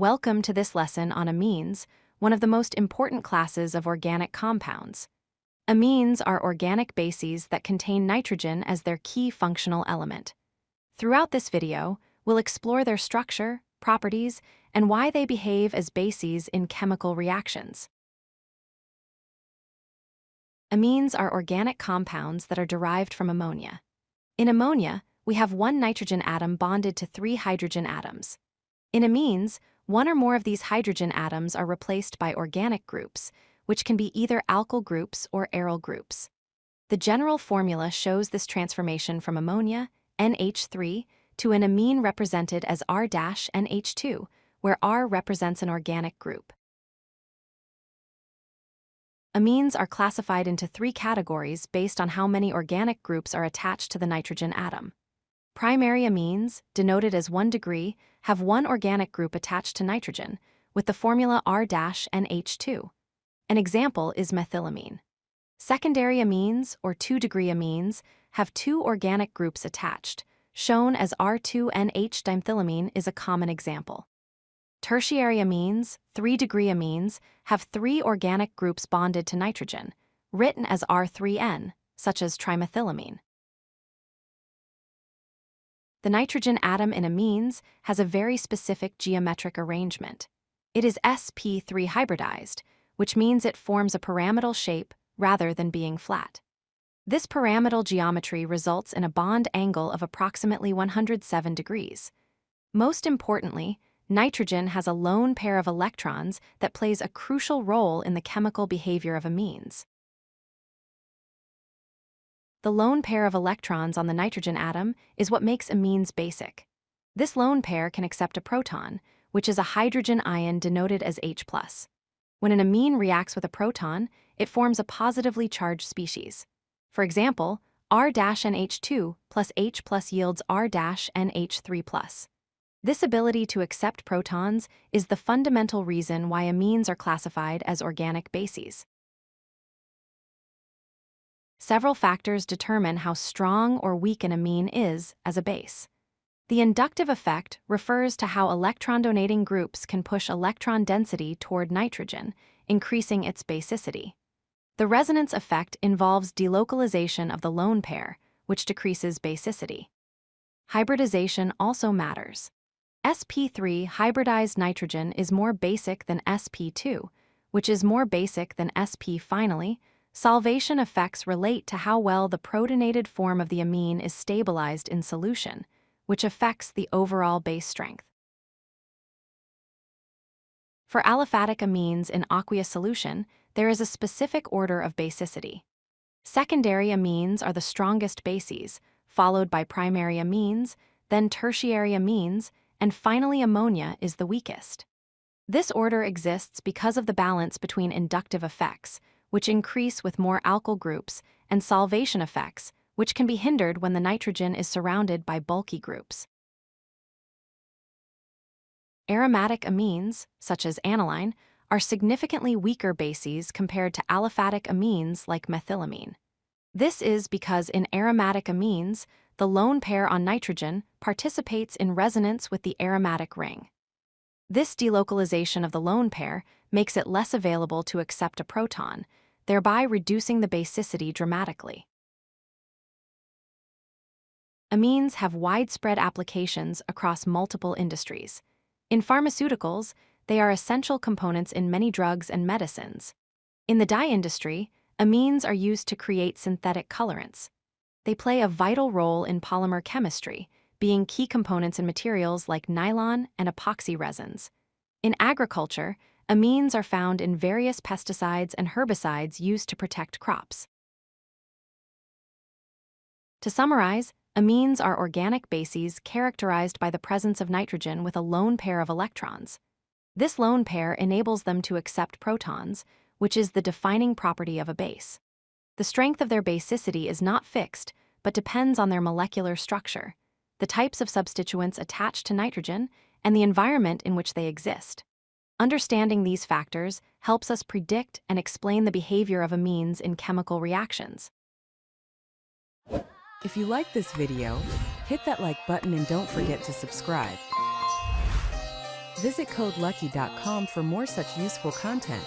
Welcome to this lesson on amines, one of the most important classes of organic compounds. Amines are organic bases that contain nitrogen as their key functional element. Throughout this video, we'll explore their structure, properties, and why they behave as bases in chemical reactions. Amines are organic compounds that are derived from ammonia. In ammonia, we have one nitrogen atom bonded to 3 hydrogen atoms. In amines, one or more of these hydrogen atoms are replaced by organic groups, which can be either alkyl groups or aryl groups. The general formula shows this transformation from ammonia, NH3, to an amine represented as R-NH2, where R represents an organic group. Amines are classified into 3 categories based on how many organic groups are attached to the nitrogen atom. Primary amines, denoted as 1 degree, have one organic group attached to nitrogen, with the formula R-NH2. An example is methylamine. Secondary amines, or 2-degree amines, have 2 organic groups attached, shown as R2NH dimethylamine is a common example. Tertiary amines, 3-degree amines, have 3 organic groups bonded to nitrogen, written as R3N, such as trimethylamine. The nitrogen atom in amines has a very specific geometric arrangement. It is sp3 hybridized, which means it forms a pyramidal shape rather than being flat. This pyramidal geometry results in a bond angle of approximately 107 degrees. Most importantly, nitrogen has a lone pair of electrons that plays a crucial role in the chemical behavior of amines. The lone pair of electrons on the nitrogen atom is what makes amines basic. This lone pair can accept a proton, which is a hydrogen ion denoted as H+. When an amine reacts with a proton, it forms a positively charged species. For example, R-NH2 plus H+ yields R-NH3+. This ability to accept protons is the fundamental reason why amines are classified as organic bases. Several factors determine how strong or weak an amine is as a base. The inductive effect refers to how electron-donating groups can push electron density toward nitrogen, increasing its basicity. The resonance effect involves delocalization of the lone pair, which decreases basicity. Hybridization also matters. sp3 hybridized nitrogen is more basic than sp2, which is more basic than sp. Finally, solvation effects relate to how well the protonated form of the amine is stabilized in solution, which affects the overall base strength. For aliphatic amines in aqueous solution, there is a specific order of basicity. Secondary amines are the strongest bases, followed by primary amines, then tertiary amines, and finally ammonia is the weakest. This order exists because of the balance between inductive effects, which increase with more alkyl groups, and solvation effects, which can be hindered when the nitrogen is surrounded by bulky groups. Aromatic amines, such as aniline, are significantly weaker bases compared to aliphatic amines like methylamine. This is because in aromatic amines, the lone pair on nitrogen participates in resonance with the aromatic ring. This delocalization of the lone pair makes it less available to accept a proton, thereby reducing the basicity dramatically. Amines have widespread applications across multiple industries. In pharmaceuticals, they are essential components in many drugs and medicines. In the dye industry, amines are used to create synthetic colorants. They play a vital role in polymer chemistry, being key components in materials like nylon and epoxy resins. In agriculture, amines are found in various pesticides and herbicides used to protect crops. To summarize, amines are organic bases characterized by the presence of nitrogen with a lone pair of electrons. This lone pair enables them to accept protons, which is the defining property of a base. The strength of their basicity is not fixed, but depends on their molecular structure, the types of substituents attached to nitrogen, and the environment in which they exist. Understanding these factors helps us predict and explain the behavior of amines in chemical reactions. If you like this video, hit that like button and don't forget to subscribe. Visit codelucky.com for more such useful content.